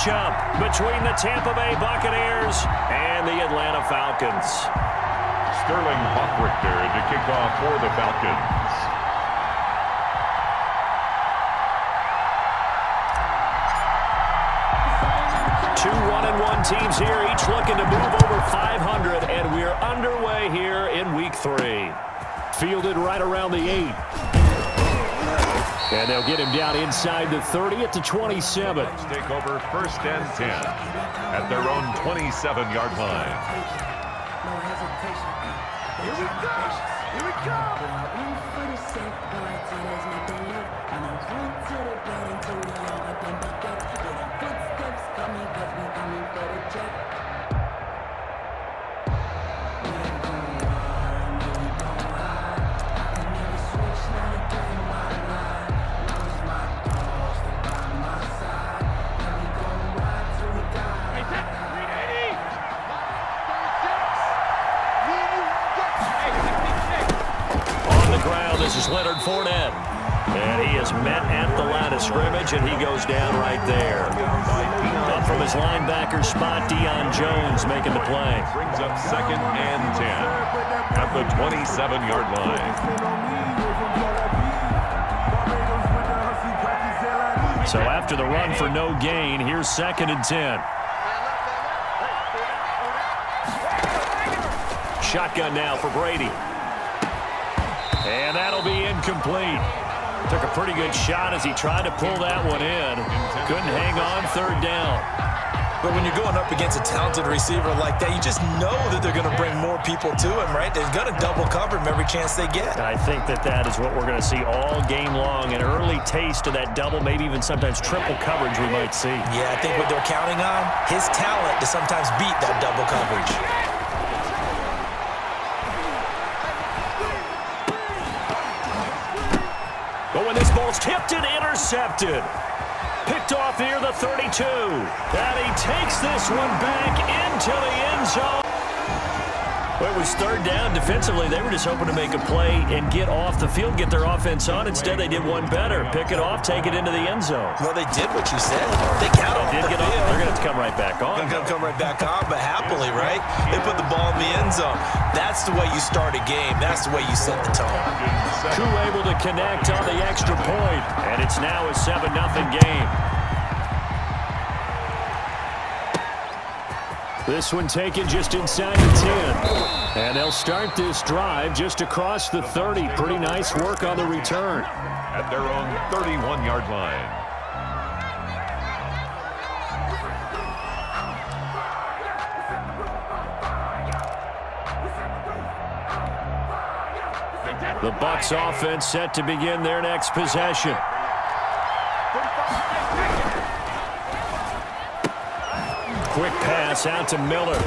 matchup between the Tampa Bay Buccaneers and the Atlanta Falcons. Sterling Hockrichter to kick off for the Falcons. Two 1-1 teams here, each looking to move over 500, and we're underway here in Week 3. Fielded right around the 8. And they'll get him down inside the 30 at the 27. Take over 1st and 10 at their own 27-yard line. Here we go! Here we go! This is Leonard Fournette, and he is met at the line of scrimmage, and he goes down right there. Up from his linebacker spot, Deion Jones making the play. Brings up 2nd and 10 at the 27-yard line. So after the run for no gain, here's 2nd and 10. Shotgun now for Brady. And that'll be incomplete. Took a pretty good shot as he tried to pull that one in. Couldn't hang on 3rd down. But when you're going up against a talented receiver like that, you just know that they're going to bring more people to him, right? They're going to double cover him every chance they get. I think that is what we're going to see all game long. An early taste of that double, maybe even sometimes triple coverage we might see. Yeah, I think what they're counting on, his talent to sometimes beat that double coverage. But when this ball's tipped and intercepted, picked off near the 32, and he takes this one back into the end zone. Well, it was 3rd down. Defensively, they were just hoping to make a play and get off the field, get their offense on. Instead, they did one better. Pick it off, take it into the end zone. Well, they did what you said. They got off the field. They're going to come right back on. They're going to come right back on, but happily, right? They put the ball in the end zone. That's the way you start a game. That's the way you set the tone. Koo able to connect on the extra point, and it's now a 7-0 game. This one taken just inside the 10. And they'll start this drive just across the 30. Pretty nice work on the return. At their own 31-yard line. The Bucs offense set to begin their next possession. Quick pass out to Miller.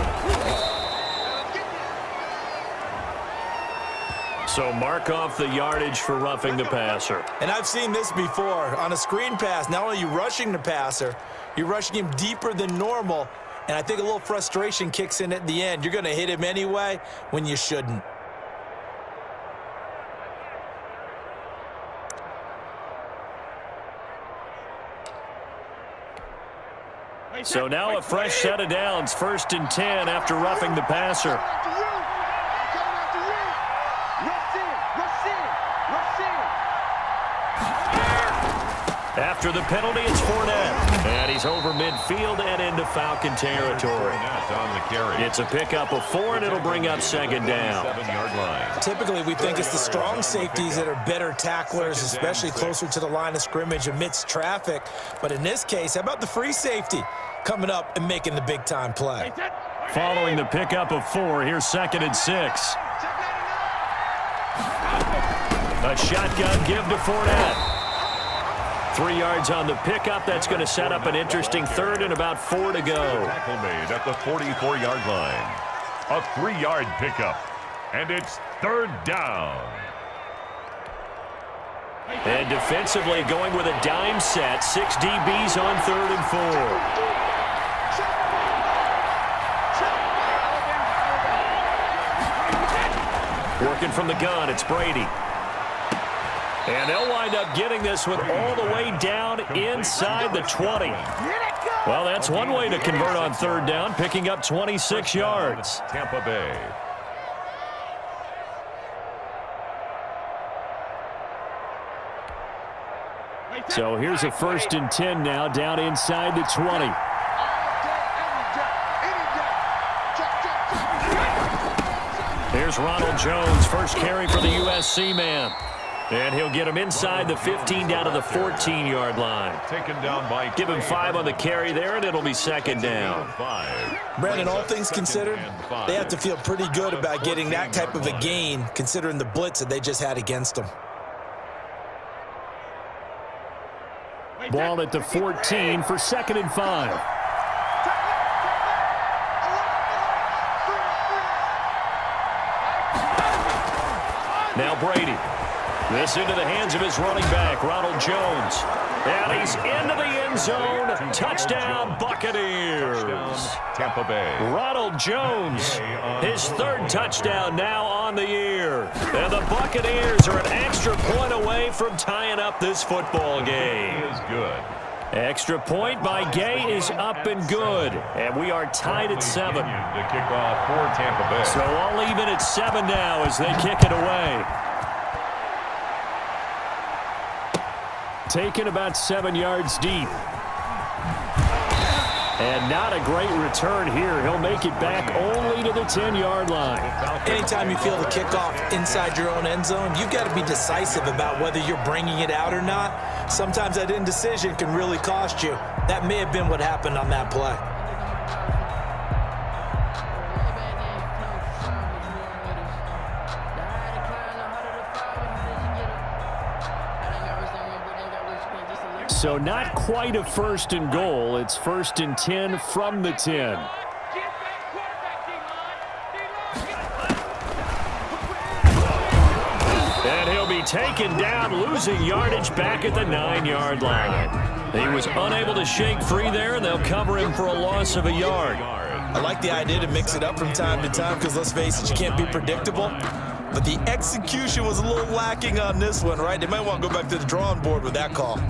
So mark off the yardage for roughing the passer. And I've seen this before. On a screen pass, not only are you rushing the passer, you're rushing him deeper than normal. And I think a little frustration kicks in at the end. You're going to hit him anyway when you shouldn't. So now a fresh set of downs, 1st and 10 after roughing the passer. After the penalty, it's Fournette. And he's over midfield and into Falcon territory. On the carry. It's a pickup of 4, and it'll bring up 2nd down. 7-yard line. Typically, we think it's the strong safeties that are better tacklers, especially closer to the line of scrimmage amidst traffic. But in this case, how about the free safety coming up and making the big-time play? Following the pickup of 4, here's 2nd and 6. A shotgun give to Fournette. 3 yards on the pickup. That's going to set up an interesting 3rd and about 4 to go. Tackle made at the 44-yard line. A 3-yard pickup. And it's 3rd down. And defensively going with a dime set. 6 DBs on 3rd and 4. Working from the gun, it's Brady. And they'll wind up getting this one all the way down inside the 20. Here they go! Well, that's one way to convert on third down, picking up 26 yards. Tampa Bay. So here's a 1st and 10 now, down inside the 20. Here's Ronald Jones, first carry for the USC man. And he'll get him inside the 15 down to the 14-yard line. Taken down by Give him 5 on the carry there, and it'll be 2nd down. Brandon, all things considered, they have to feel pretty good about getting that type of a gain, considering the blitz that they just had against them. Ball at the 14 for 2nd and 5. Now Brady. This into the hands of his running back, Ronald Jones. And he's into the end zone. Touchdown, Buccaneers. Tampa Bay. Ronald Jones, his 3rd touchdown now on the year. And the Buccaneers are an extra point away from tying up this football game. He is good. Extra point by Gay is up and good. And we are tied at 7. To kick off for Tampa Bay. So all even at 7 now as they kick it away. Taken about 7 yards deep. And not a great return here. He'll make it back only to the 10-yard line. Anytime you feel the kickoff inside your own end zone, you've got to be decisive about whether you're bringing it out or not. Sometimes that indecision can really cost you. That may have been what happened on that play. So not quite a 1st and goal. It's 1st and 10 from the 10. And he'll be taken down, losing yardage back at the 9-yard line. He was unable to shake free there, and they'll cover him for a loss of a yard. I like the idea to mix it up from time to time because, let's face it, you can't be predictable. But the execution was a little lacking on this one, right? They might want to go back to the drawing board with that call.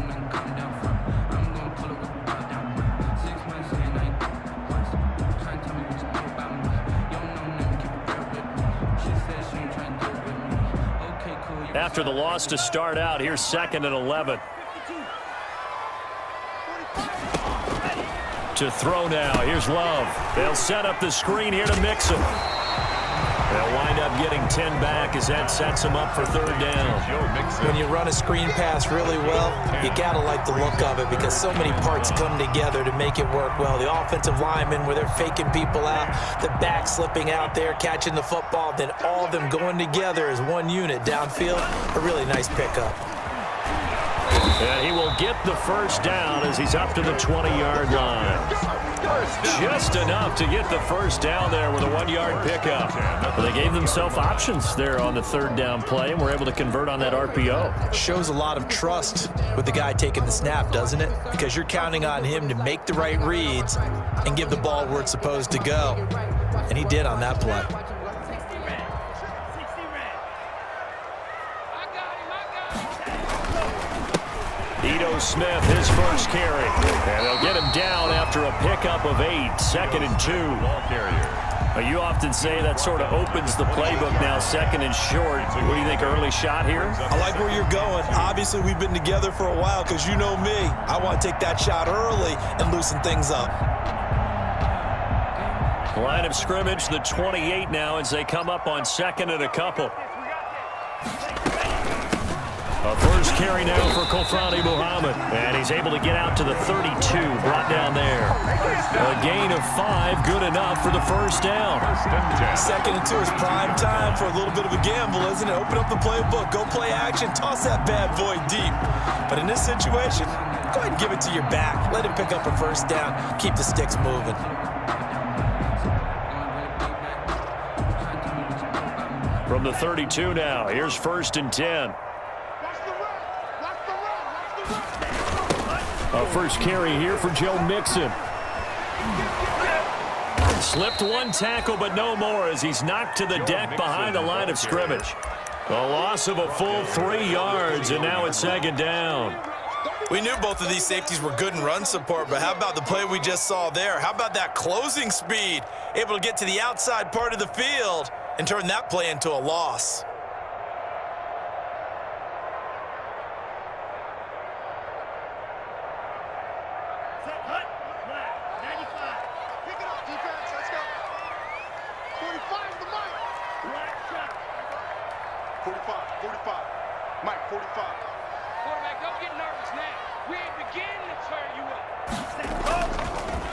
After the loss to start out, here's 2nd and 11. To throw now, here's Love. They'll set up the screen here to Mixon. They'll wind up getting 10 back as that sets them up for 3rd down. When you run a screen pass really well, you got to like the look of it because so many parts come together to make it work well. The offensive linemen, where they're faking people out, the back slipping out there, catching the football, then all of them going together as one unit downfield. A really nice pickup. And he will get the 1st down as he's up to the 20-yard line. Just enough to get the 1st down there with a 1-yard pickup. But they gave themselves options there on the 3rd down play and were able to convert on that RPO. Shows a lot of trust with the guy taking the snap, doesn't it? Because you're counting on him to make the right reads and give the ball where it's supposed to go. And he did on that play. Ito Smith, his 1st carry. And they'll get him down after a pickup of 8, 2nd and 2. Ball carrier. You often say that sort of opens the playbook now, 2nd and short. What do you think, early shot here? I like where you're going. Obviously, we've been together for a while because you know me. I want to take that shot early and loosen things up. Line of scrimmage, the 28 now as they come up on 2nd and a couple. A 1st carry now for Kofrani Muhammad. And he's able to get out to the 32, brought down there. A gain of 5, good enough for the 1st down. 2nd and 2 is prime time for a little bit of a gamble, isn't it? Open up the playbook, go play action, toss that bad boy deep. But in this situation, go ahead and give it to your back. Let him pick up a 1st down, keep the sticks moving. From the 32 now, here's 1st and 10. A 1st carry here for Joe Mixon. Slipped one tackle, but no more as he's knocked to the deck behind the line of scrimmage. A loss of a full 3 yards, and now it's 2nd down. We knew both of these safeties were good in run support, but how about the play we just saw there? How about that closing speed? Able to get to the outside part of the field and turn that play into a loss.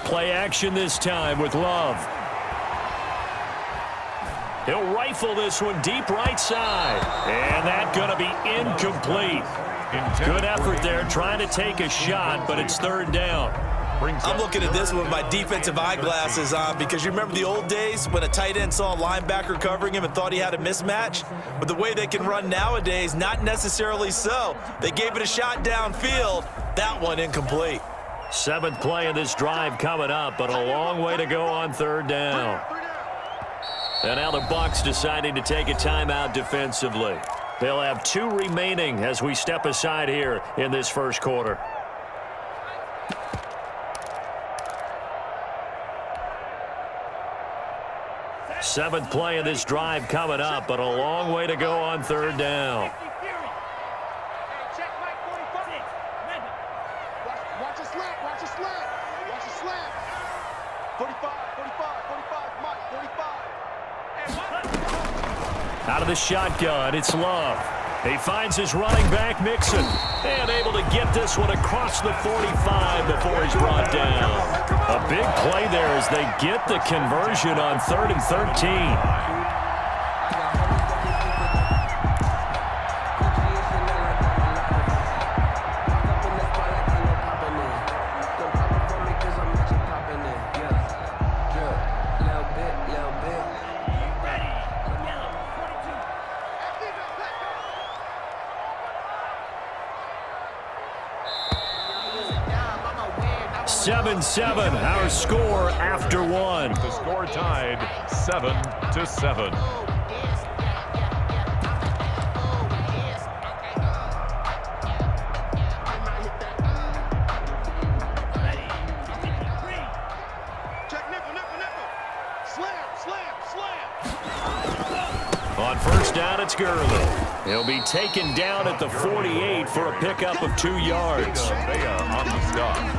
Play action this time with Love. He'll rifle this one deep right side. And that's going to be incomplete. Good effort there trying to take a shot, but it's third down. I'm looking at this one with my defensive eyeglasses on because you remember the old days when a tight end saw a linebacker covering him and thought he had a mismatch? But the way they can run nowadays, not necessarily so. They gave it a shot downfield. That one incomplete. Seventh play of this drive coming up, but a long way to go on third down. And now the Bucs deciding to take a timeout defensively. They'll have 2 remaining as we step aside here in this first quarter. Seventh play of this drive coming up, but a long way to go on third down. Out of the shotgun, it's Love. He finds his running back, Mixon, and able to get this one across the 45 before he's brought down. A big play there as they get the conversion on 3rd and 13. Seven, our score after one. The score tied 7-7. On first down, it's Gurley. He'll be taken down at the 48 for a pickup of 2 yards.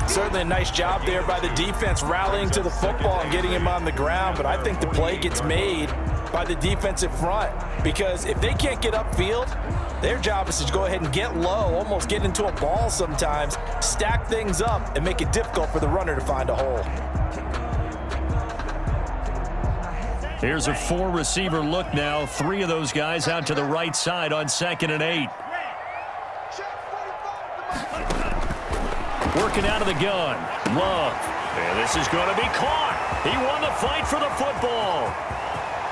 Certainly a nice job there by the defense rallying to the football and getting him on the ground, but I think the play gets made by the defensive front because if they can't get upfield, their job is to go ahead and get low, almost get into a ball sometimes, stack things up, and make it difficult for the runner to find a hole. Here's a 4-receiver look now. 3 of those guys out to the right side on 2nd and 8. Working out of the gun. Love. And this is going to be caught. He won the fight for the football.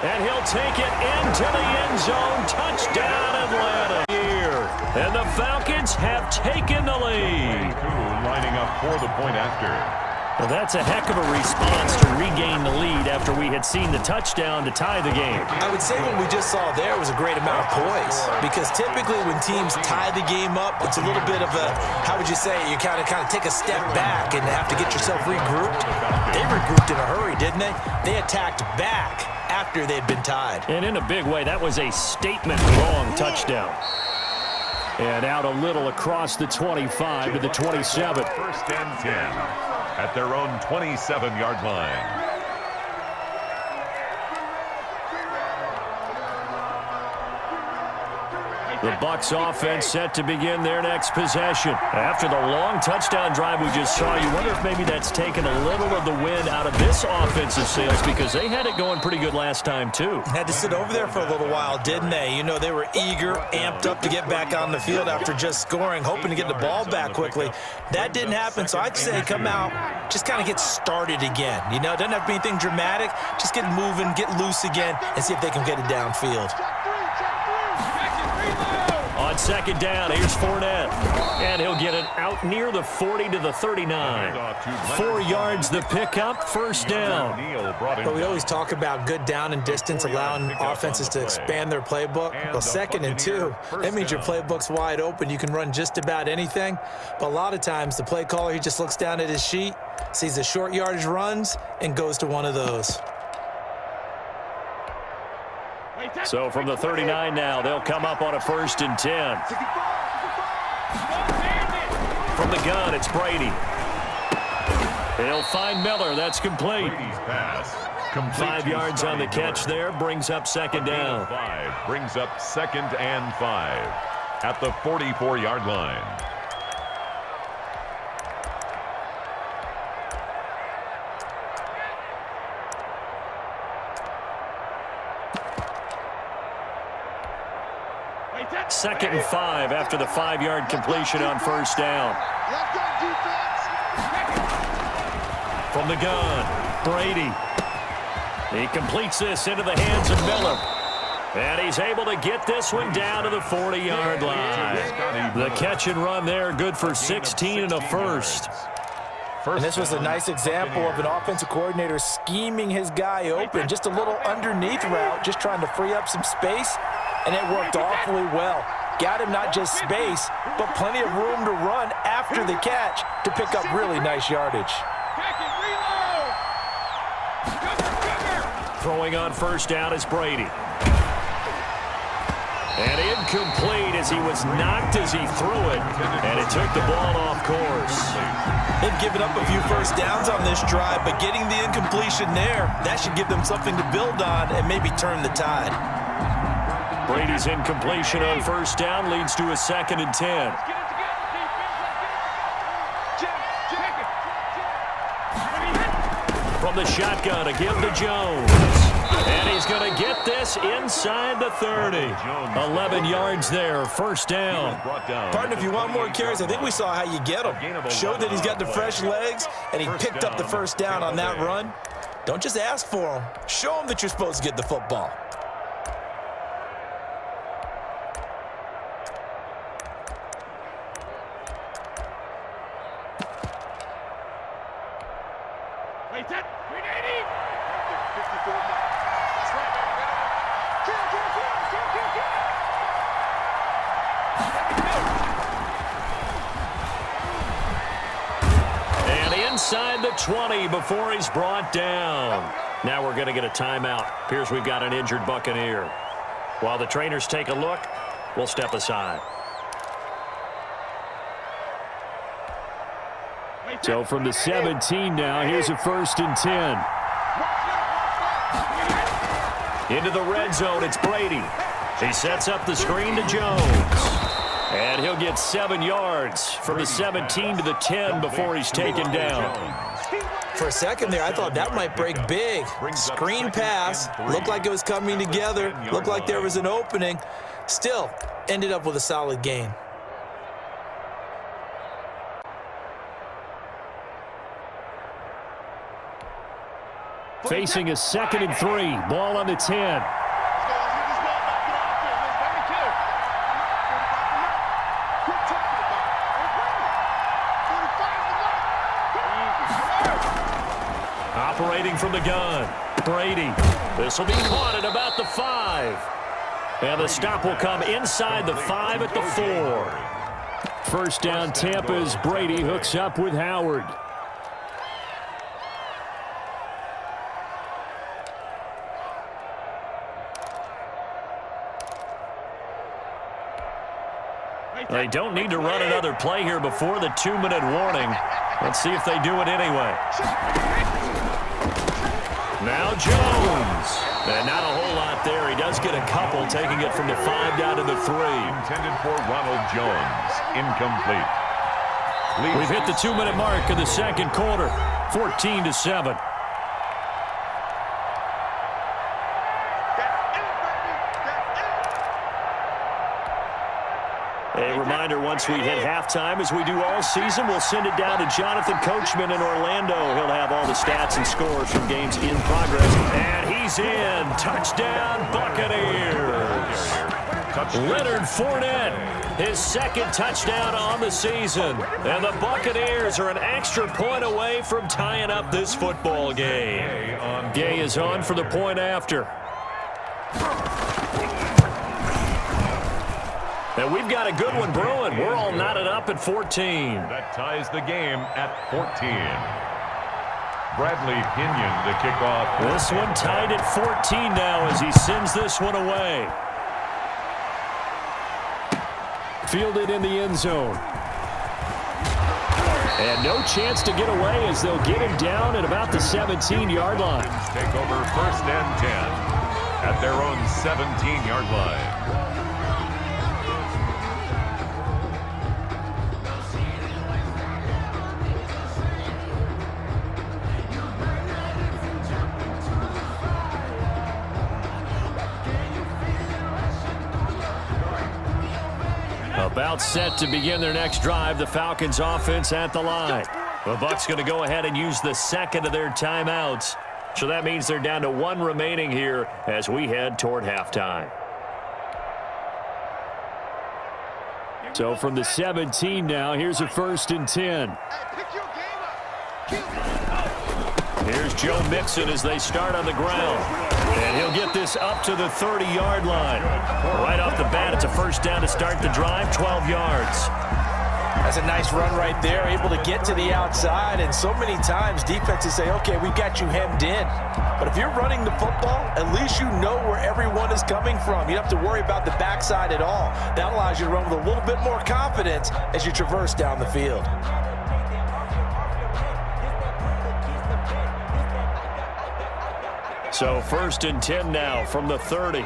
And he'll take it into the end zone. Touchdown, Atlanta. Here. And the Falcons have taken the lead. Lining up for the point after. Well, that's a heck of a response to regain the lead after we had seen the touchdown to tie the game. I would say what we just saw there was a great amount of poise because typically when teams tie the game up, it's a little bit of a, how would you say, you kind of take a step back and have to get yourself regrouped. They regrouped in a hurry, didn't they? They attacked back after they'd been tied. And in a big way, that was a statement long touchdown. And out a little across the 25 to the 27. First and 10. At their own 27-yard line. The Bucs offense set to begin their next possession. After the long touchdown drive we just saw, you wonder if maybe that's taken a little of the wind out of this offensive sails because they had it going pretty good last time too. Had to sit over there for a little while, didn't they? You know, they were eager, amped up to get back on the field after just scoring, hoping to get the ball back quickly. That didn't happen, so I'd say come out, just kind of get started again. You know, it doesn't have to be anything dramatic. Just get moving, get loose again, and see if they can get it downfield. On On second down, here's Fournette. And he'll get it out near the 40 to the 39. 4 yards the pickup, first down. But we always talk about good down and distance, allowing offenses to expand their playbook. Well, 2nd and 2, that means your playbook's wide open. You can run just about anything. But a lot of times, the play caller, he just looks down at his sheet, sees the short yardage runs, and goes to one of those. So from the 39 now, they'll come up on a 1st and 10. From the gun, it's Brady. He'll find Miller. That's complete. 5 yards on the catch there. Brings up 2nd down. Brings up 2nd and 5 at the 44-yard line. Second and 5 after the 5-yard completion on 1st down. From the gun, Brady. He completes this into the hands of Miller. And he's able to get this one down to the 40-yard line. The catch and run there, good for 16 and a first. And this was a nice example of an offensive coordinator scheming his guy open. Just a little underneath route, just trying to free up some space. And it worked awfully well. Got him not just space, but plenty of room to run after the catch to pick up really nice yardage. Throwing on 1st down is Brady. And incomplete as he was knocked as he threw it. And it took the ball off course. They've given up a few 1st downs on this drive, but getting the incompletion there, that should give them something to build on and maybe turn the tide. Brady's incompletion on 1st down leads to a 2nd and 10. From the shotgun, a give to Jones. And he's going to get this inside the 30. 11 yards there, 1st down. Partner, if you want more carries, I think we saw how you get him. Showed that he's got the fresh legs, and he picked up the 1st down on that run. Don't just ask for him. Show him that you're supposed to get the football. Inside the 20 before he's brought down. Now we're going to get a timeout. Appears we've got an injured Buccaneer. While the trainers take a look, we'll step aside. So from the 17 now, here's a 1st and 10. Into the red zone, it's Brady. He sets up the screen to Jones. And he'll get 7 yards from the 17 to the 10 before he's taken down. For a second there, I thought that might break big. Screen pass, looked like it was coming together, looked like there was an opening. Still, ended up with a solid gain. Facing a 2nd and 3, ball on the 10. Operating from the gun, Brady. This will be caught at about the 5. And the stop will come inside the 5 at the 4. 1st down, Tampa's Brady hooks up with Howard. They don't need to run another play here before the 2-minute warning. Let's see if they do it anyway. Now Jones. And not a whole lot there. He does get a couple, taking it from the 5 down to the 3. Intended for Ronald Jones. Incomplete. We've hit the 2-minute mark of the 2nd quarter. 14-7. A reminder, once we hit halftime, as we do all season, we'll send it down to Jonathan Coachman in Orlando. He'll have all the stats and scores from games in progress. And he's in. Touchdown, Buccaneers. touchdown. Leonard Fournette, his second touchdown on the season. And the Buccaneers are an extra point away from tying up this football game. Gay is on for the point after. And we've got a good one brewing. We're all knotted up at 14. That ties the game at 14. Bradley Pinion to kick off. This one tied at 14 now as he sends this one away. Fielded in the end zone. And no chance to get away as they'll get him down at about the 17-yard line. Take over 1st and 10 at their own 17-yard line. About set to begin their next drive, the Falcons offense at the line. The Bucs going to go ahead and use the second of their timeouts. So that means they're down to one remaining here as we head toward halftime. So from the 17 now, here's a 1st and 10. Here's Joe Mixon as they start on the ground. And he'll get this up to the 30-yard line. Right off the bat, it's a 1st down to start the drive, 12 yards. That's a nice run right there, able to get to the outside. And so many times defenses say, okay, we've got you hemmed in. But if you're running the football, at least you know where everyone is coming from. You don't have to worry about the backside at all. That allows you to run with a little bit more confidence as you traverse down the field. So 1st and 10 now from the 30.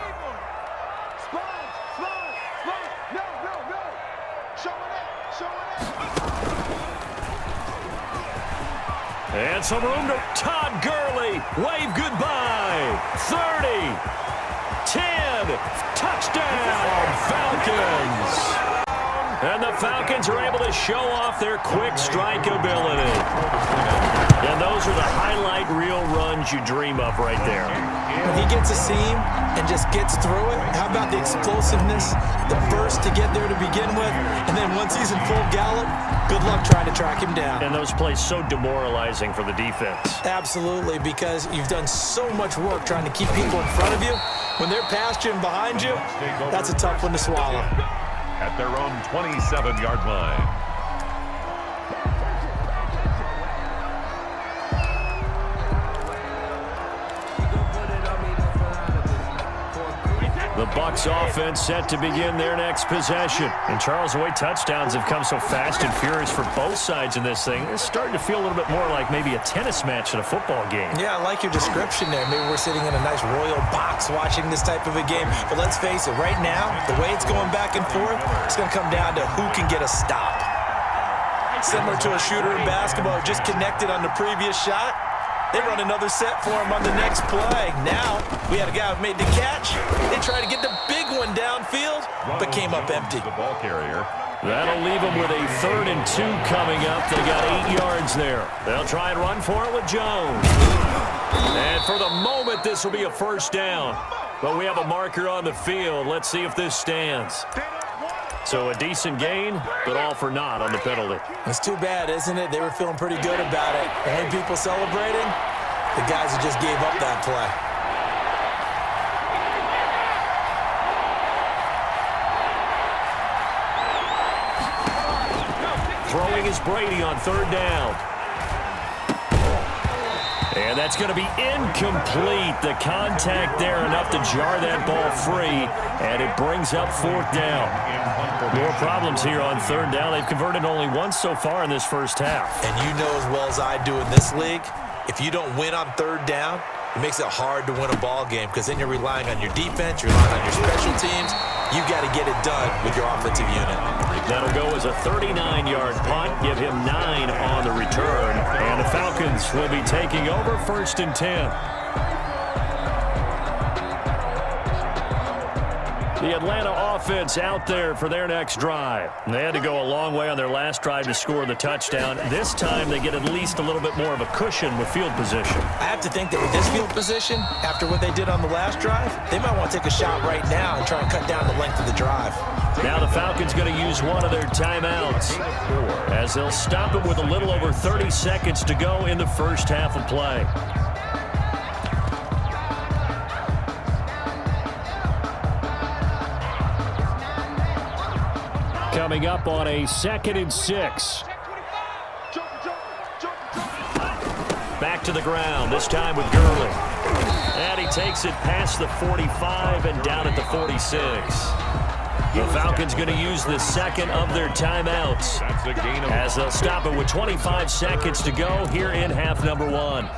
And some room to Todd Gurley. Wave goodbye. 30. 10. Touchdown, Falcons. And the Falcons are able to show off their quick strike ability. And those are the highlight reel runs you dream of right there. When he gets a seam and just gets through it, how about the explosiveness, the burst to get there to begin with, and then once he's in full gallop, good luck trying to track him down. And those plays so demoralizing for the defense. Absolutely, because you've done so much work trying to keep people in front of you. When they're past you and behind you, that's a tough one to swallow. At their own 27-yard line. The Bucs offense set to begin their next possession. And Charles, the way touchdowns have come so fast and furious for both sides in this thing, it's starting to feel a little bit more like maybe a tennis match in a football game. Yeah, I like your description there. Maybe we're sitting in a nice royal box watching this type of a game. But let's face it, right now, the way it's going back and forth, it's going to come down to who can get a stop. Similar to a shooter in basketball who just connected on the previous shot. They run another set for him on the next play. Now, we had a guy who made the catch. They tried to get the big one downfield, but came up empty. The ball carrier. That'll leave them with a 3rd and 2 coming up. They got 8 yards there. They'll try and run for it with Jones. And for the moment, this will be a 1st down. But we have a marker on the field. Let's see if this stands. So a decent gain, but all for naught on the penalty. It's too bad, isn't it? They were feeling pretty good about it. Only people celebrating, the guys who just gave up that play. Throwing is Brady on 3rd down. And that's going to be incomplete. The contact there enough to jar that ball free, and it brings up 4th down. More problems here on 3rd down. They've converted only once so far in this first half. And you know as well as I do in this league, if you don't win on 3rd down, it makes it hard to win a ball game because then you're relying on your defense, you're relying on your special teams. You got to get it done with your offensive unit. That'll go as a 39-yard punt, give him 9 on the return. And the Falcons will be taking over 1st and 10. The Atlanta offense out there for their next drive. They had to go a long way on their last drive to score the touchdown. This time they get at least a little bit more of a cushion with field position. I have to think that with this field position, after what they did on the last drive, they might want to take a shot right now and try and cut down the length of the drive. Now the Falcons going to use one of their timeouts as they'll stop it with a little over 30 seconds to go in the first half of play. Coming up on a 2nd and 6. Back to the ground, this time with Gurley. And he takes it past the 45 and down at the 46. The Falcons going to use the second of their timeouts as they'll stop it with 25 seconds to go here in half number 1.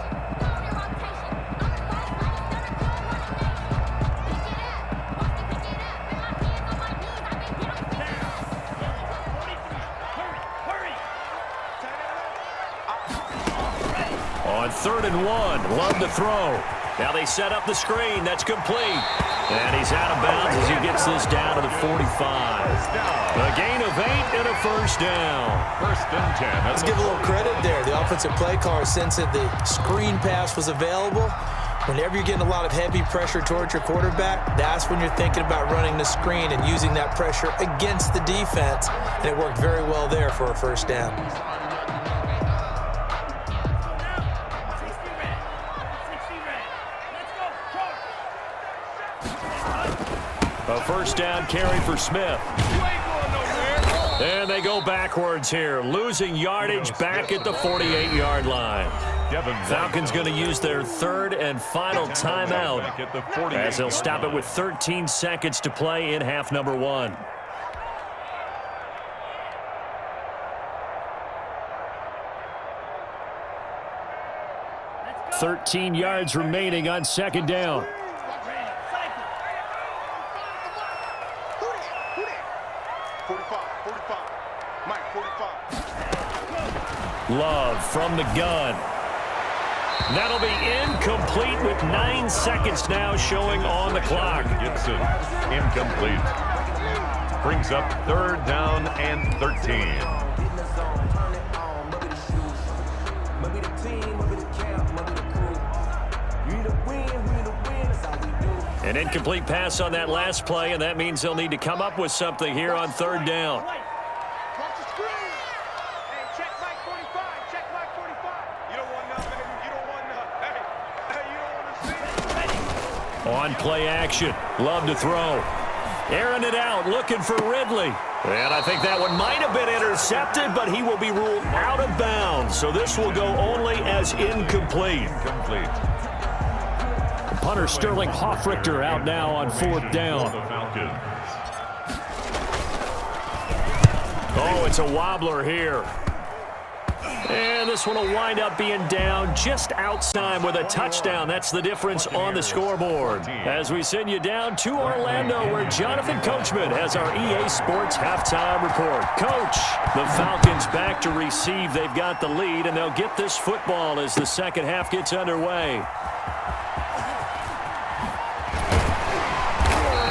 On 3rd and 1, Love to throw. Now they set up the screen. That's complete. And he's out of bounds as he gets this down to the 45. A gain of 8 and a first down. 1st and 10. Let's give a little credit there. The offensive play caller, since that the screen pass was available, whenever you're getting a lot of heavy pressure towards your quarterback, that's when you're thinking about running the screen and using that pressure against the defense. And it worked very well there for a first down. A first down carry for Smith. And they go backwards here, losing yardage back at the 48-yard line. Falcons going to use their 3rd and final timeout as they'll stop it with 13 seconds to play in half number 1. "13 yards remaining on 2nd down. Love from the gun. That'll be incomplete with 9 seconds now showing on the clock. Gibson, incomplete. Brings up 3rd down and 13. An incomplete pass on that last play, and that means they'll need to come up with something here on 3rd down. On play action, Love to throw. Airing it out, looking for Ridley. And I think that one might have been intercepted, but he will be ruled out of bounds. So this will go only as incomplete. Punter Sterling Hoffrichter out now on 4th down. Oh, it's a wobbler here. And this one will wind up being down just outside with a touchdown. That's the difference on the scoreboard. As we send you down to Orlando, where Jonathan Coachman has our EA Sports halftime report. Coach, the Falcons back to receive. They've got the lead, and they'll get this football as the second half gets underway.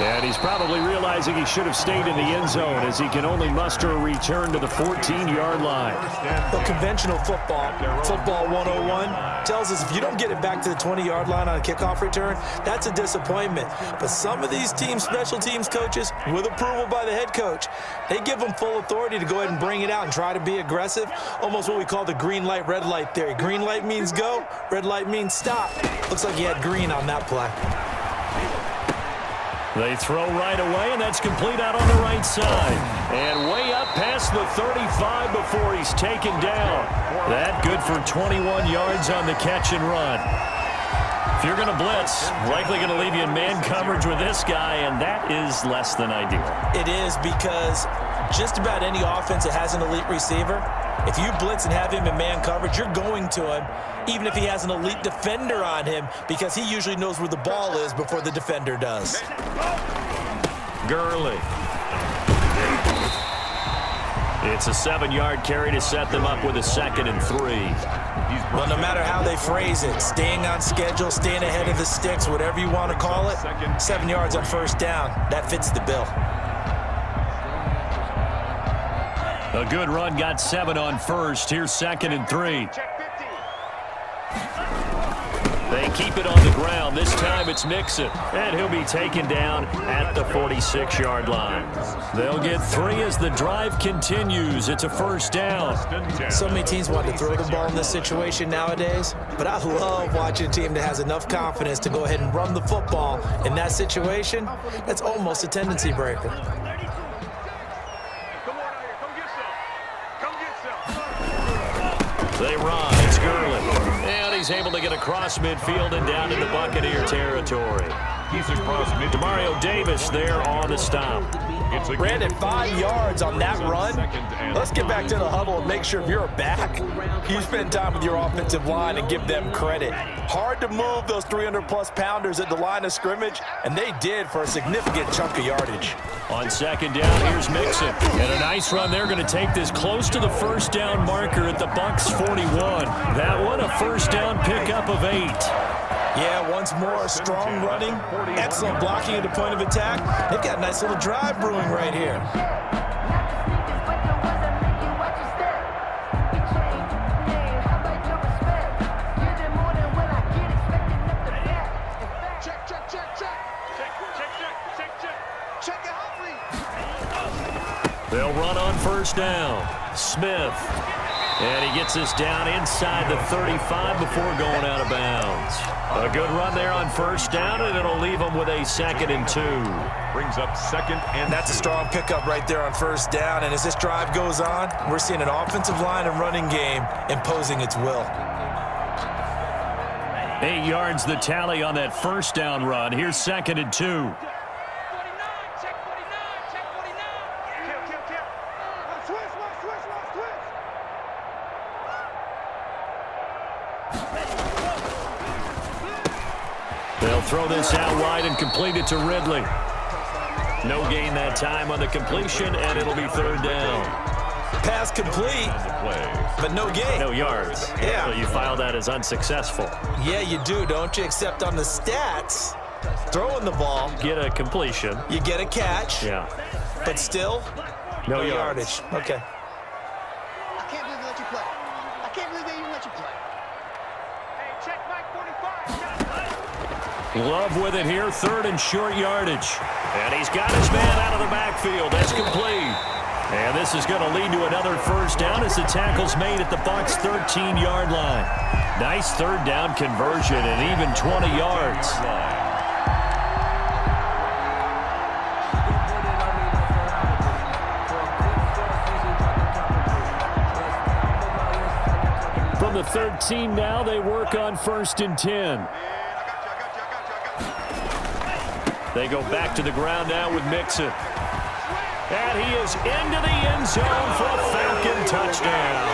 And he's probably realizing he should have stayed in the end zone as he can only muster a return to the 14-yard line. Well, conventional football 101, tells us if you don't get it back to the 20-yard line on a kickoff return, that's a disappointment. But some of these teams, special teams coaches, with approval by the head coach, they give them full authority to go ahead and bring it out and try to be aggressive, almost what we call the green light, red light theory. Green light means go, red light means stop. Looks like he had green on that play. They throw right away, and that's complete out on the right side. And way up past the 35 before he's taken down. That good for 21 yards on the catch and run. If you're going to blitz, likely going to leave you in man coverage with this guy, and that is less than ideal. It is, because just about any offense that has an elite receiver, if you blitz and have him in man coverage, you're going to him, even if he has an elite defender on him, because he usually knows where the ball is before the defender does. Gurley. It's a 7-yard carry to set them up with a 2nd and 3. Well, no matter how they phrase it, staying on schedule, staying ahead of the sticks, whatever you want to call it, 7 yards on first down, that fits the bill. A good run got 7 on first. Here's 2nd and 3. They keep it on the ground. This time it's Mixon. And he'll be taken down at the 46-yard line. They'll get 3 as the drive continues. It's a first down. So many teams want to throw the ball in this situation nowadays, but I love watching a team that has enough confidence to go ahead and run the football. In that situation, that's almost a tendency breaker. They run. It's Gurley. And he's able to get across midfield and down into Buccaneer territory. He's across midfield. Demario Davis there on the stop. Ran it 5 yards on that run. Let's get back to the huddle and make sure if you're a back, you spend time with your offensive line and give them credit. Hard to move those 300-plus pounders at the line of scrimmage, and they did for a significant chunk of yardage. On 2nd down, here's Mixon. And a nice run. They're going to take this close to the first down marker at the Bucs 41. That one, a first down pickup of 8. Yeah, once more, strong running, excellent blocking at the point of attack. They've got a nice little drive brewing right here. They'll run on first down. Smith. And he gets us down inside the 35 before going out of bounds. A good run there on first down, and it'll leave them with a 2nd and 2. Brings up 2nd and That's a strong pickup right there on first down. And as this drive goes on, we're seeing an offensive line and running game imposing its will. 8 yards the tally on that first down run. Here's 2nd and 2. They'll throw this out wide and complete it to Ridley. No gain that time on the completion, and it'll be 3rd down. Pass complete, but no gain. No yards. Yeah. So you file that as unsuccessful. Yeah, you do, don't you? Except on the stats, throwing the ball, Get a completion. you get a catch, Yeah. but still, No yardage. Okay. I can't believe they let you play. I can't believe they even let you play. Hey, check Mike 45. Love with it here, 3rd and short yardage. And he's got his man out of the backfield. That's complete. And this is going to lead to another first down as the tackle's made at the Bucs 13-yard line. Nice 3rd down conversion and even 20 yards. From the 13 now, they work on 1st and 10. They go back to the ground now with Mixon. And he is into the end zone for a Falcon touchdown.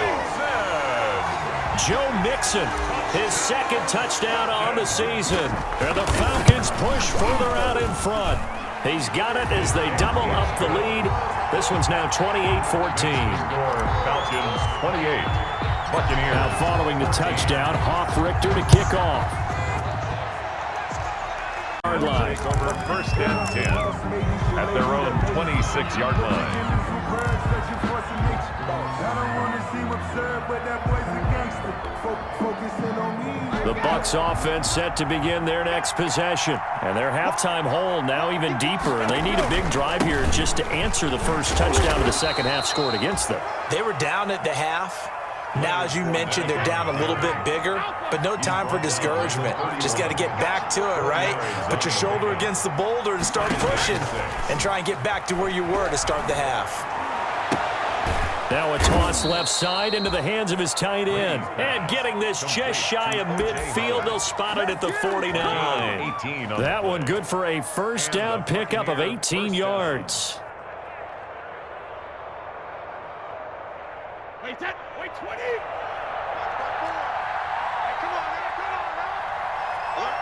Joe Mixon, his 2nd touchdown on the season. And the Falcons push further out in front. He's got it as they double up the lead. This one's now 28-14. Falcons 28. Buccaneers. Now following the touchdown, Richter to kick off. Line. Over 1st and 10 at their own 26-yard line. The Bucs offense set to begin their next possession. And their halftime hole now even deeper, and they need a big drive here just to answer the first touchdown of the second half scored against them. They were down at the half. Now, as you mentioned, they're down a little bit bigger, but no time for discouragement. Just got to get back to it, right? Put your shoulder against the boulder and start pushing and try and get back to where you were to start the half. Now a toss left side into the hands of his tight end. And getting this just shy of midfield, they'll spot it at the 49. That one good for a first down pickup of 18 yards. Wait, 20. Hey, come on, man. Come on, man. Alert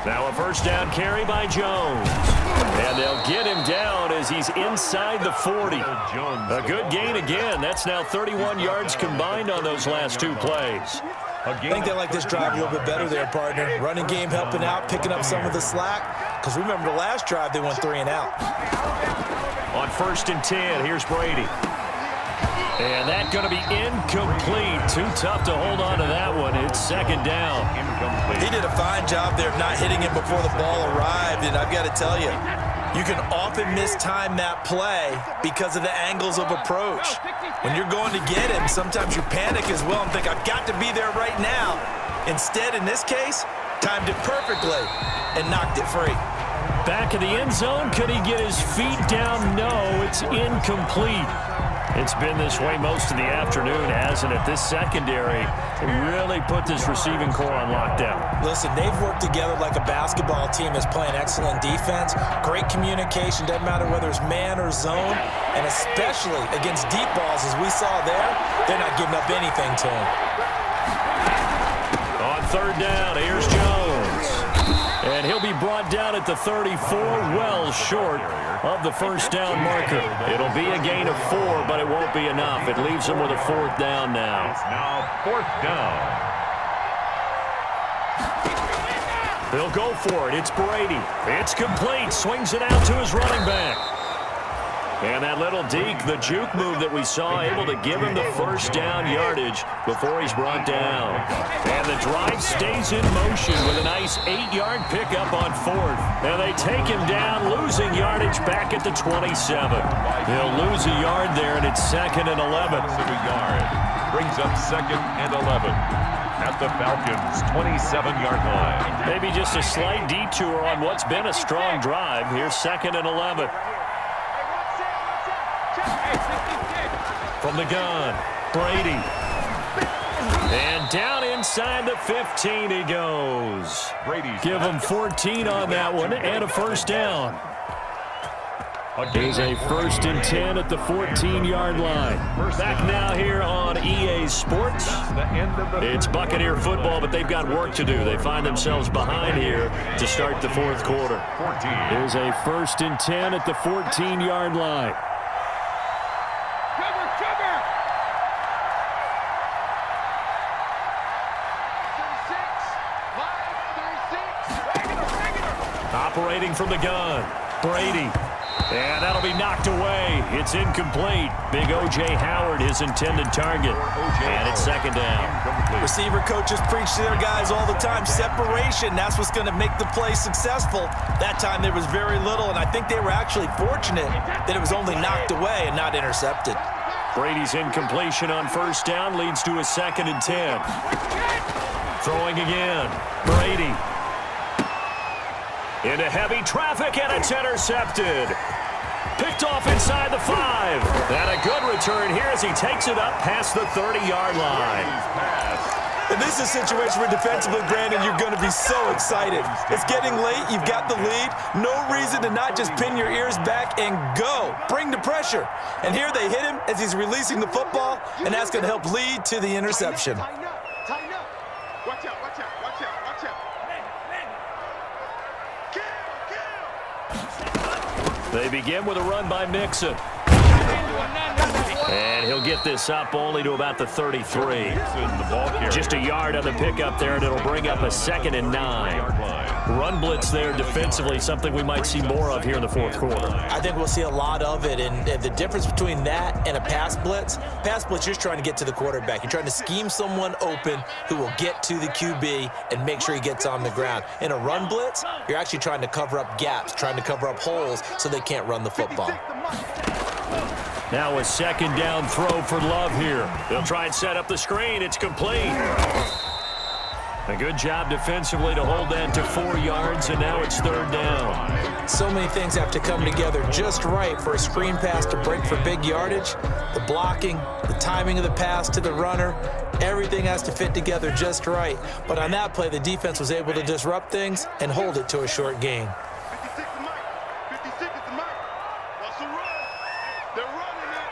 3. Now a first down carry by Jones. And they'll get him down as he's inside the 40. A good gain again. That's now 31 yards combined on those last two plays. I think they like this drive a little bit better there, partner. Running game helping out, picking up some of the slack. Because remember the last drive, they went 3 and out. On 1st and 10, here's Brady. And that's going to be incomplete. Too tough to hold on to that one. It's 2nd down. He did a fine job there of not hitting it before the ball arrived. And I've got to tell you, you can often mistime that play because of the angles of approach. When you're going to get him, sometimes you panic as well and think, I've got to be there right now. Instead, in this case, timed it perfectly and knocked it free. Back in the end zone, could he get his feet down? No, it's incomplete. It's been this way most of the afternoon, hasn't it? This secondary really put this receiving core on lockdown. Listen, they've worked together like a basketball team that's playing excellent defense. Great communication, doesn't matter whether it's man or zone. And especially against deep balls, as we saw there, they're not giving up anything to him. On 3rd down, here's Jones. And he'll be brought down at the 34, well short of the first down marker. It'll be a gain of 4, but it won't be enough. It leaves them with a 4th down now. It's now 4th down. They'll go for it. It's Brady. It's complete. Swings it out to his running back. And that little deke, the juke move that we saw, able to give him the first down yardage before he's brought down. And the drive stays in motion with a nice 8-yard pickup on 4th. And they take him down, losing yardage back at the 27. They'll lose a yard there, and it's 2nd and 11. Yard. Brings up 2nd and 11. At the Falcons' 27-yard line. Maybe just a slight detour on what's been a strong drive. Here's 2nd and 11. From the gun, Brady. And down inside the 15 he goes. Give him 14 on that one and a first down. Here's a 1st and 10 at the 14-yard line. Back now here on EA Sports. It's Buccaneer football, but they've got work to do. They find themselves behind here to start the 4th quarter. Here's a 1st and 10 at the 14-yard line. Operating from the gun, Brady. And that'll be knocked away. It's incomplete. Big O.J. Howard, his intended target. And it's 2nd down. Receiver coaches preach to their guys all the time. Separation, that's what's going to make the play successful. That time there was very little, and I think they were actually fortunate that it was only knocked away and not intercepted. Brady's incompletion on 1st down leads to a 2nd and 10. Throwing again, Brady. Into heavy traffic, and it's intercepted. Picked off inside the 5. And a good return here as he takes it up past the 30-yard line. And this is a situation where defensively, Brandon, you're going to be so excited. It's getting late. You've got the lead. No reason to not just pin your ears back and go. Bring the pressure. And here they hit him as he's releasing the football, and that's going to help lead to the interception. Tighten up. Tighten up. Watch out. Watch out. Watch out. Watch out. They begin with a run by Mixon. And he'll get this up only to about the 33. Just a yard on the pickup there, and it'll bring up a 2nd and 9. Run blitz there defensively, something we might see more of here in the 4th quarter. I think we'll see a lot of it, and the difference between that and a pass blitz, you're just trying to get to the quarterback. You're trying to scheme someone open who will get to the QB and make sure he gets on the ground. In a run blitz, you're actually trying to cover up gaps, trying to cover up holes so they can't run the football. Now a 2nd down throw for Love here. They'll try and set up the screen. It's complete. A good job defensively to hold that to 4 yards, and now it's 3rd down. So many things have to come together just right for a screen pass to break for big yardage. The blocking, the timing of the pass to the runner, everything has to fit together just right. But on that play, the defense was able to disrupt things and hold it to a short gain. 56 the mic. 56 is the mic. Watch the run. They're running it.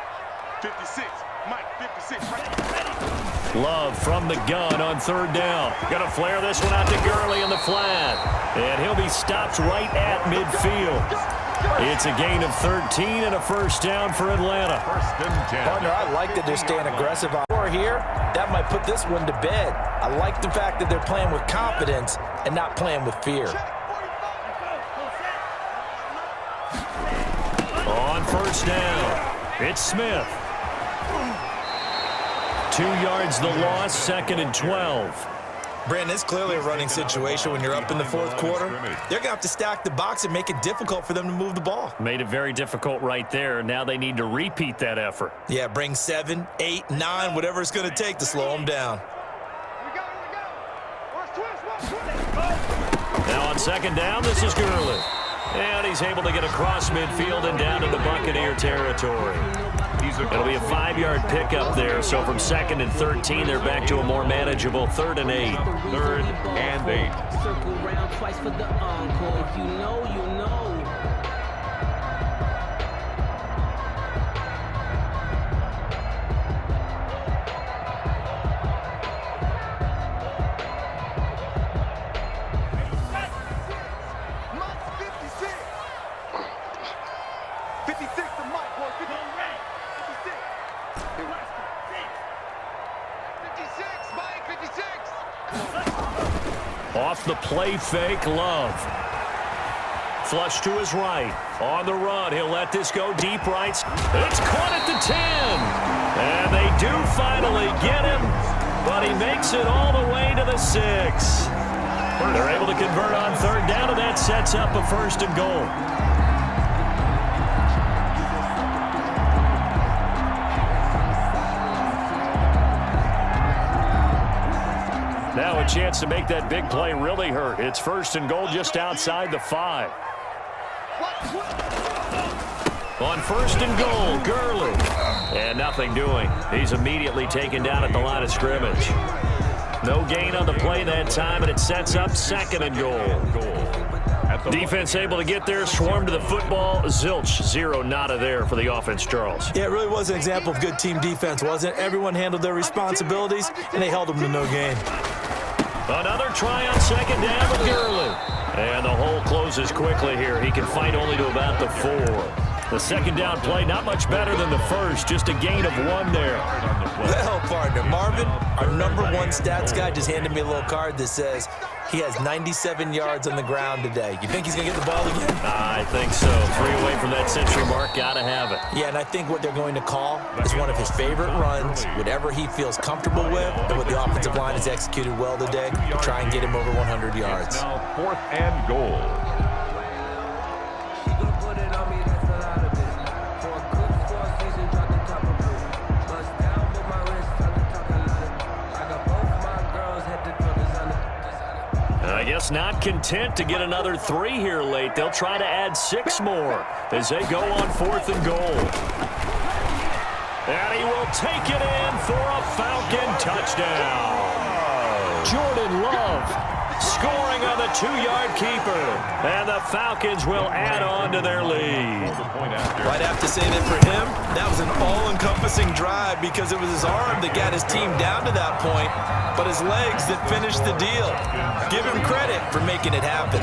56. Mike, 56. Right. Love from the gun on third down. Going to flare this one out to Gurley in the flat. And he'll be stopped right at midfield. It's a gain of 13 and a first down for Atlanta. First and 10. Partner, I like that they're staying aggressive on here. That might put this one to bed. I like the fact that they're playing with confidence and not playing with fear. On first down, it's Smith. 2 yards the loss, second and 12. Brandon, it's clearly a running situation when you're up in the fourth quarter. They're going to have to stack the box and make it difficult for them to move the ball. Made it very difficult right there. Now they need to repeat that effort. Yeah, bring 7, 8, 9, whatever it's going to take to slow them down. Now on second down, this is Gurley. And he's able to get across midfield and down to the Buccaneer territory. It'll be a 5-yard pickup there. So from second and 13, they're back to a more manageable 3rd and 8. 3rd and 8. Circle round twice for the encore. If you know, you know. Off the play fake, Love. Flush to his right. On the run, he'll let this go deep right. It's caught at the 10. And they do finally get him, but he makes it all the way to the 6. They're able to convert on third down, and that sets up a 1st and goal. Now a chance to make that big play really hurt. It's 1st and goal just outside the 5. On 1st and goal, Gurley. And nothing doing. He's immediately taken down at the line of scrimmage. No gain on the play that time, and it sets up 2nd and goal. Defense able to get there, swarm to the football. Zilch, 0 nada there for the offense, Charles. Yeah, it really was an example of good team defense, wasn't it? Everyone handled their responsibilities, and they held them to no gain. Another try on second down with Gurley. And the hole closes quickly here. He can fight only to about the 4. The second down play, not much better than the first. Just a gain of 1 there. Well, partner, Marvin, our #1 stats guy just handed me a little card that says he has 97 yards on the ground today. You think he's going to get the ball again? I think so. 3 away from that century mark. Got to have it. Yeah, and I think what they're going to call is one of his favorite runs, whatever he feels comfortable with, and what the offensive line has executed well today to try and get him over 100 yards. Now 4th and goal. I guess not content to get another 3 here late. They'll try to add 6 more as they go on 4th and goal. And he will take it in for a Falcon touchdown. Jordan Love scoring on the 2-yard keeper. And the Falcons will add on to their lead. I'd have to say that for him, that was an all-encompassing drive because it was his arm that got his team down to that point, but his legs that finished the deal. Give him credit for making it happen.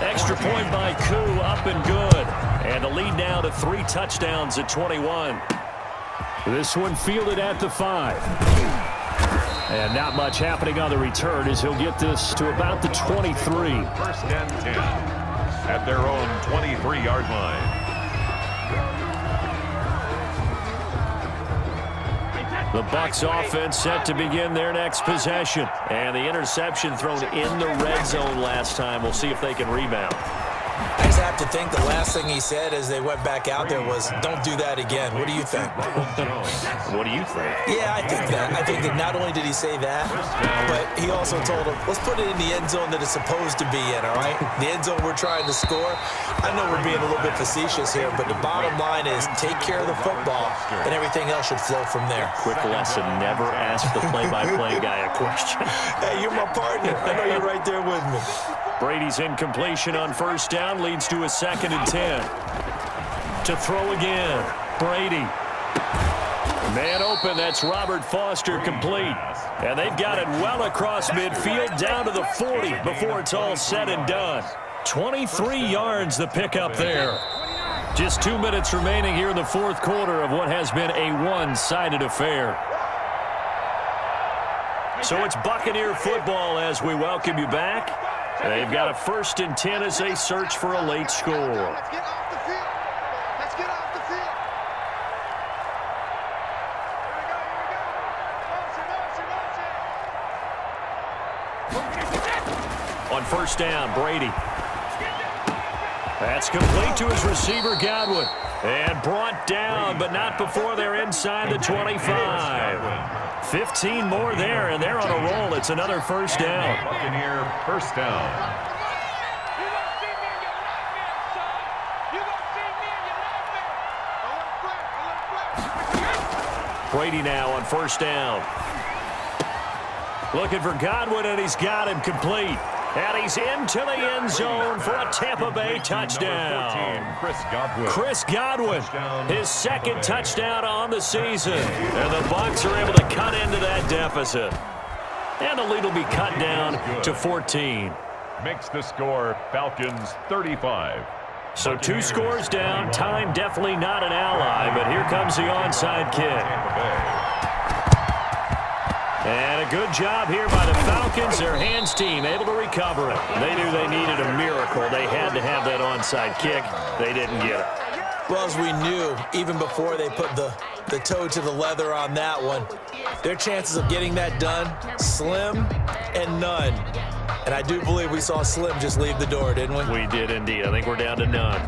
Extra point by Koo, up and good. And the lead now to 3 touchdowns at 21. This one fielded at the 5. And not much happening on the return as he'll get this to about the 23. 1st and 10 at their own 23-yard line. The Bucs offense set to begin their next possession. And the interception thrown in the red zone last time. We'll see if they can rebound. I just have to think the last thing he said as they went back out there was, don't do that again. What do you think? What do you think? Yeah, I think that. I think that not only did he say that, but he also told him, let's put it in the end zone that it's supposed to be in, all right? The end zone we're trying to score. I know we're being a little bit facetious here, but the bottom line is take care of the football, and everything else should flow from there. Quick lesson, never ask the play-by-play guy a question. Hey, you're my partner. I know you're right there with me. Brady's incompletion on 1st down leads to a 2nd and 10. To throw again, Brady. Man open, that's Robert Foster complete. And they've got it well across midfield down to the 40 before it's all said and done. 23 yards the pickup there. Just 2 minutes remaining here in the fourth quarter of what has been a one-sided affair. So it's Buccaneer football as we welcome you back. They've got a 1st and 10 as they search for a late score. Let's get off the field. Let's get off the field. On 1st down, Brady. That's complete to his receiver, Godwin. And brought down, but not before they're inside the 25. 15 more there, and they're on a roll. It's another 1st down. Buccaneer 1st down. Brady now on 1st down. Looking for Godwin, and he's got him complete. And he's into the end zone for a Tampa Bay touchdown. 14, Chris Godwin, his 2nd touchdown on the season. And the Bucs are able to cut into that deficit. And the lead will be cut down to 14. Makes the score Falcons 35. So 2 scores down. Time definitely not an ally, but here comes the onside kick. And a good job here by the Falcons. Their hands team able to recover it. They knew they needed a miracle. They had to have that onside kick. They didn't get it. Well, as we knew, even before they put the toe to the leather on that one, their chances of getting that done, slim and none. And I do believe we saw Slim just leave the door, didn't we? We did indeed. I think we're down to none.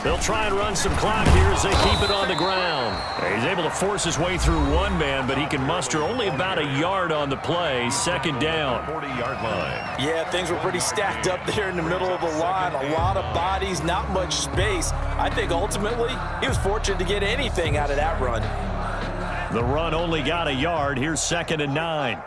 They'll try and run some clock here as they keep it on the ground. He's able to force his way through one man, but he can muster only about a yard on the play. 2nd down. 40-yard line. Yeah, things were pretty stacked up there in the middle of the line. A lot of bodies, not much space. I think ultimately he was fortunate to get anything out of that run. The run only got a yard. Here's 2nd and 9.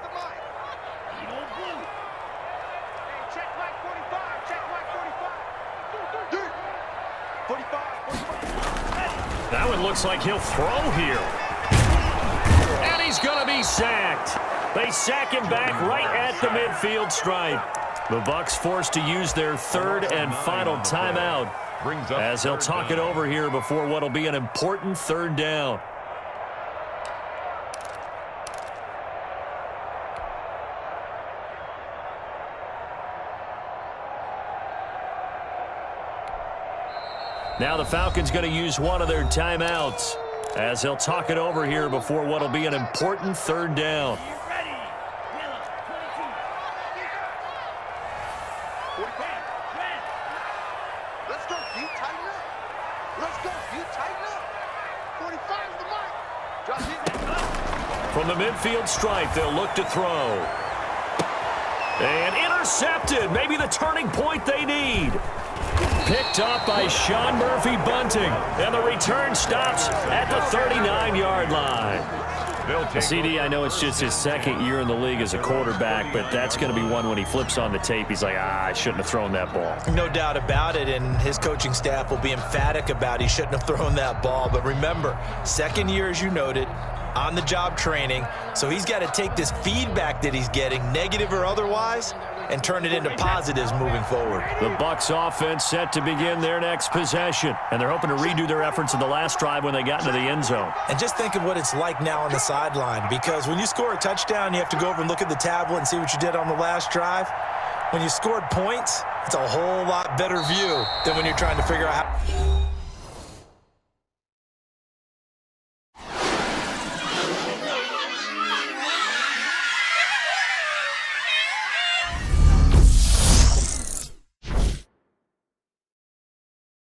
That one looks like he'll throw here. And he's going to be sacked. They sack him back right at the midfield stripe. The Bucs forced to use their 3rd and final timeout as they'll talk it over here before what will be an important 3rd down. Now the Falcons going to use one of their timeouts as they'll talk it over here before what will be an important 3rd down. Let's go, you tighten up. Let's go, you tighten up. 45 is the mark. Drop it. From the midfield stripe, they'll look to throw. And intercepted. Maybe the turning point they need. Picked up by Sean Murphy Bunting. And the return stops at the 39-yard line. CD, I know it's just his 2nd year in the league as a quarterback, but that's going to be one when he flips on the tape. He's like, I shouldn't have thrown that ball. No doubt about it, and his coaching staff will be emphatic about he shouldn't have thrown that ball. But remember, 2nd year, as you noted, on-the-job training, so he's got to take this feedback that he's getting, negative or otherwise, and turn it into positives moving forward. The Bucs offense set to begin their next possession, and they're hoping to redo their efforts in the last drive when they got into the end zone. And just think of what it's like now on the sideline, because when you score a touchdown, you have to go over and look at the tablet and see what you did on the last drive. When you scored points, it's a whole lot better view than when you're trying to figure out how...